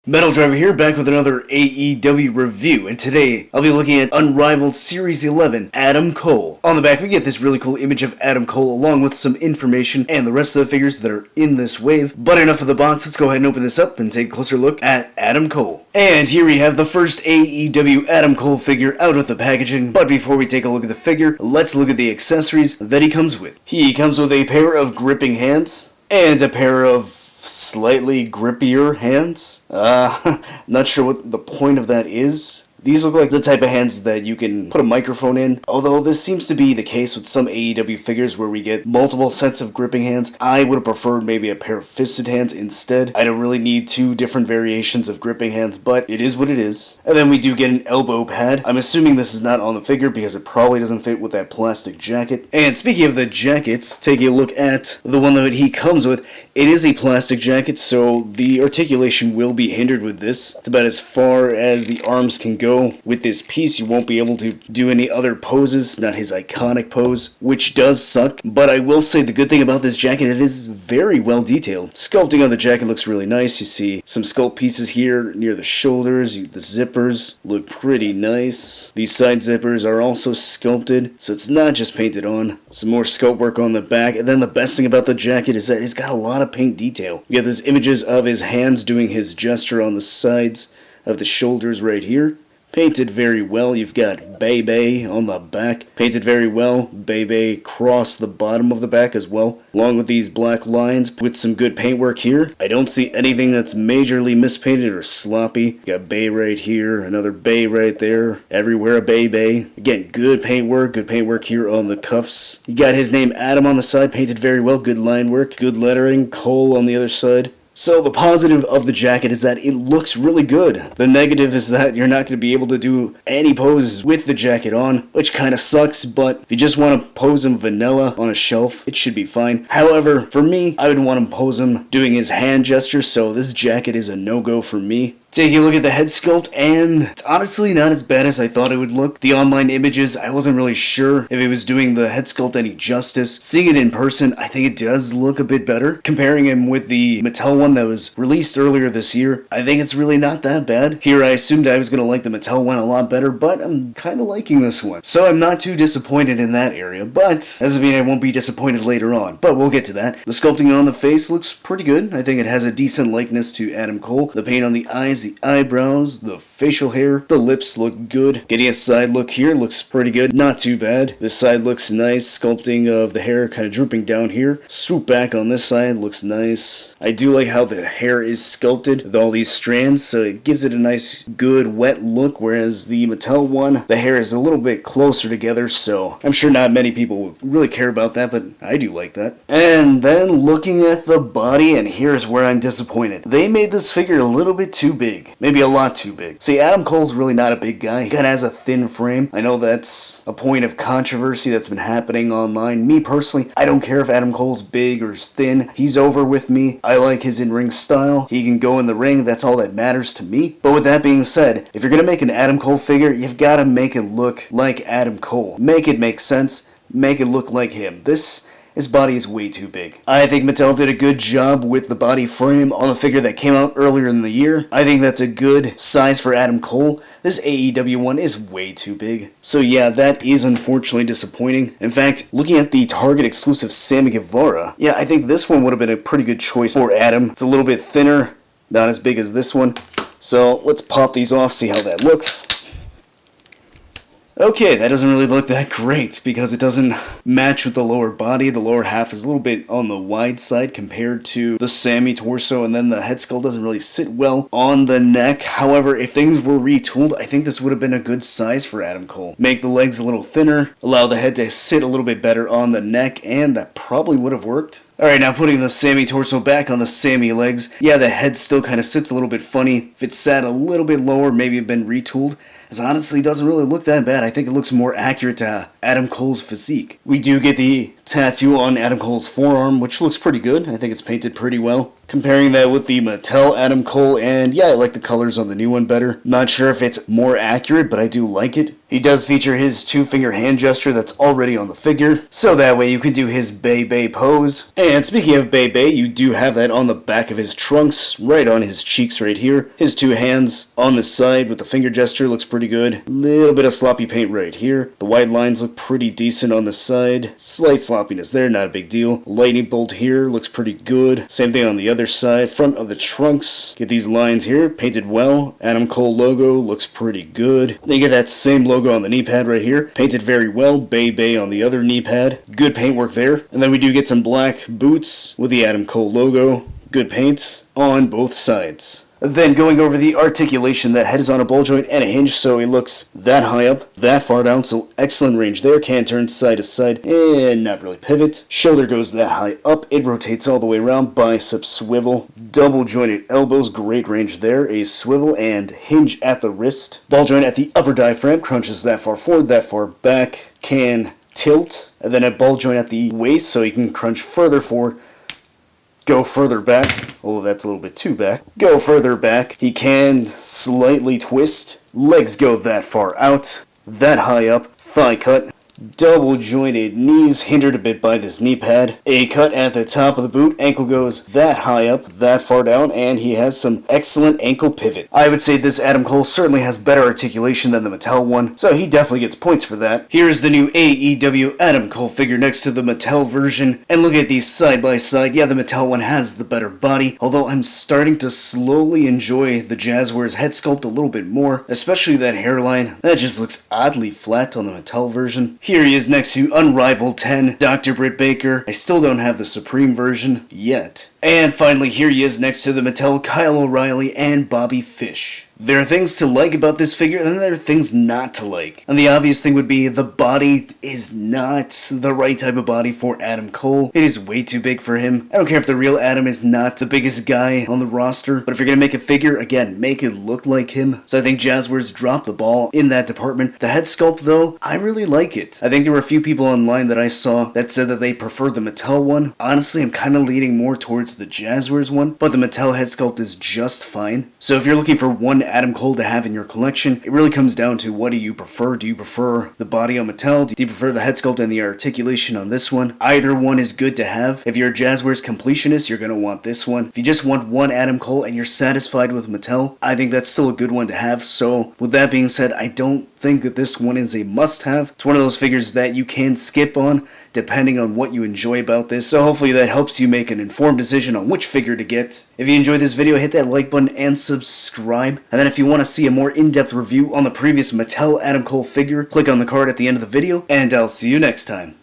Metal Driver here, back with another AEW review, and today I'll be looking at Unrivaled Series 11, Adam Cole. On the back we get this really cool image of Adam Cole along with some information and the rest of the figures that are in this wave. But enough of the box, let's go ahead and open this up and take a closer look at Adam Cole. And here we have the first AEW Adam Cole figure out of the packaging, but before we take a look at the figure, let's look at the accessories that he comes with. He comes with a pair of gripping hands, and a pair of slightly grippier hands. Not sure what the point of that is. These look like the type of hands that you can put a microphone in, although this seems to be the case with some AEW figures where we get multiple sets of gripping hands. I would have preferred maybe a pair of fisted hands instead. I don't really need two different variations of gripping hands, but it is what it is. And then we do get an elbow pad. I'm assuming this is not on the figure because it probably doesn't fit with that plastic jacket. And speaking of the jackets, taking a look at the one that he comes with, it is a plastic jacket, so the articulation will be hindered with this. It's about as far as the arms can go. With this piece, you won't be able to do any other poses, not his iconic pose, which does suck. But I will say the good thing about this jacket, it is very well detailed. Sculpting on the jacket looks really nice. You see some sculpt pieces here near the shoulders. The zippers look pretty nice. These side zippers are also sculpted, so it's not just painted on. Some more sculpt work on the back, and then the best thing about the jacket is that it's got a lot of paint detail. You get those images of his hands doing his gesture on the sides of the shoulders right here. Painted very well. You've got Bebe on the back. Painted very well. Bebe across the bottom of the back as well. Along with these black lines with some good paintwork here. I don't see anything that's majorly mispainted or sloppy. You got Bay right here. Another Bay right there. Everywhere a Bebe. Again, good paintwork. Good paintwork here on the cuffs. You got his name Adam on the side. Painted very well. Good line work. Good lettering. Cole on the other side. So the positive of the jacket is that it looks really good. The negative is that you're not going to be able to do any poses with the jacket on, which kind of sucks, but if you just want to pose him vanilla on a shelf, it should be fine. However, for me, I would want to pose him doing his hand gesture, so this jacket is a no-go for me. Taking a look at the head sculpt, and it's honestly not as bad as I thought it would look. The online images, I wasn't really sure if it was doing the head sculpt any justice. Seeing it in person, I think it does look a bit better. Comparing him with the Mattel one that was released earlier this year, I think it's really not that bad. Here I assumed I was going to like the Mattel one a lot better, but I'm kind of liking this one. So I'm not too disappointed in that area, but doesn't mean I won't be disappointed later on. But we'll get to that. The sculpting on the face looks pretty good. I think it has a decent likeness to Adam Cole. The paint on the eyes, the eyebrows, the facial hair, the lips look good. Getting a side look here looks pretty good. Not too bad. This side looks nice. Sculpting of the hair kind of drooping down here. Swoop back on this side looks nice. I do like how the hair is sculpted with all these strands, so it gives it a nice, good, wet look, whereas the Mattel one, the hair is a little bit closer together, so I'm sure not many people would really care about that, but I do like that. And then looking at the body, and here's where I'm disappointed. They made this figure a little bit too big. Maybe a lot too big. See, Adam Cole's really not a big guy. He kind of has a thin frame. I know that's a point of controversy that's been happening online. Me personally, I don't care if Adam Cole's big or thin. He's over with me. I like his in-ring style. He can go in the ring. That's all that matters to me. But with that being said, if you're going to make an Adam Cole figure, you've got to make it look like Adam Cole. Make it make sense. Make it look like him. His body is way too big. I think Mattel did a good job with the body frame on the figure that came out earlier in the year. I think that's a good size for Adam Cole. This AEW one is way too big. So yeah, that is unfortunately disappointing. In fact, looking at the Target exclusive Sammy Guevara, yeah, I think this one would have been a pretty good choice for Adam. It's a little bit thinner, not as big as this one. So let's pop these off, see how that looks. Okay, that doesn't really look that great because it doesn't match with the lower body. The lower half is a little bit on the wide side compared to the Sammy torso, and then the head sculpt doesn't really sit well on the neck. However, if things were retooled, I think this would have been a good size for Adam Cole. Make the legs a little thinner, allow the head to sit a little bit better on the neck, and that probably would have worked. Alright, now putting the Sammy torso back on the Sammy legs. Yeah, the head still kind of sits a little bit funny. If it sat a little bit lower, maybe it'd been retooled. It honestly doesn't really look that bad. I think it looks more accurate to Adam Cole's physique. We do get the tattoo on Adam Cole's forearm, which looks pretty good. I think it's painted pretty well. Comparing that with the Mattel Adam Cole, and yeah, I like the colors on the new one better. Not sure if it's more accurate, but I do like it. He does feature his 2-finger hand gesture that's already on the figure, so that way you can do his Bay pose. And speaking of Bay, you do have that on the back of his trunks, right on his cheeks right here. His 2 hands on the side with the finger gesture looks pretty good. Little bit of sloppy paint right here. The white lines look pretty decent on the side. Slight sloppiness there, not a big deal. Lightning bolt here looks pretty good. Same thing on the other side, front of the trunks. Get these lines here painted well. Adam Cole logo looks pretty good. Then you get that same logo on the knee pad right here, painted very well. Bay on the other knee pad. Good paintwork there. And then we do get some black boots with the Adam Cole logo. Good paint on both sides. Then going over the articulation, that head is on a ball joint and a hinge, so he looks that high up, that far down, so excellent range there. Can turn side to side and not really pivot. Shoulder goes that high up, it rotates all the way around. Bicep swivel, double jointed elbows, great range there. A swivel and hinge at the wrist. Ball joint at the upper diaphragm, crunches that far forward, that far back. Can tilt, and then a ball joint at the waist, so he can crunch further forward. Go further back. Oh, that's a little bit too back. Go further back. He can slightly twist. Legs go that far out. That high up. Thigh cut. Double jointed knees, hindered a bit by this knee pad. A cut at the top of the boot. Ankle goes that high up, that far down, and he has some excellent ankle pivot. I would say this Adam Cole certainly has better articulation than the Mattel one, so he definitely gets points for that. Here's the new AEW Adam Cole figure next to the Mattel version, and look at these side by side. Yeah, the Mattel one has the better body, although I'm starting to slowly enjoy the Jazzwares head sculpt a little bit more, especially that hairline. That just looks oddly flat on the Mattel version. Here he is next to Unrivaled 10, Dr. Britt Baker. I still don't have the Supreme version yet. And finally, here he is next to the Mattel Kyle O'Reilly and Bobby Fish. There are things to like about this figure, and then there are things not to like. And the obvious thing would be the body is not the right type of body for Adam Cole. It is way too big for him. I don't care if the real Adam is not the biggest guy on the roster, but if you're going to make a figure, again, make it look like him. So I think Jazzwares dropped the ball in that department. The head sculpt, though, I really like it. I think there were a few people online that I saw that said that they preferred the Mattel one. Honestly, I'm kind of leaning more towards the Jazzwares one, but the Mattel head sculpt is just fine. So if you're looking for one Adam Cole to have in your collection, it really comes down to what do you prefer? Do you prefer the body on Mattel? Do you prefer the head sculpt and the articulation on this one? Either one is good to have. If you're a Jazzwares completionist, you're going to want this one. If you just want one Adam Cole and you're satisfied with Mattel, I think that's still a good one to have. So with that being said, I don't think that this one is a must-have. It's one of those figures that you can skip on depending on what you enjoy about this. So hopefully that helps you make an informed decision on which figure to get. If you enjoyed this video, hit that like button and subscribe. And then if you want to see a more in-depth review on the previous Mattel Adam Cole figure, click on the card at the end of the video, and I'll see you next time.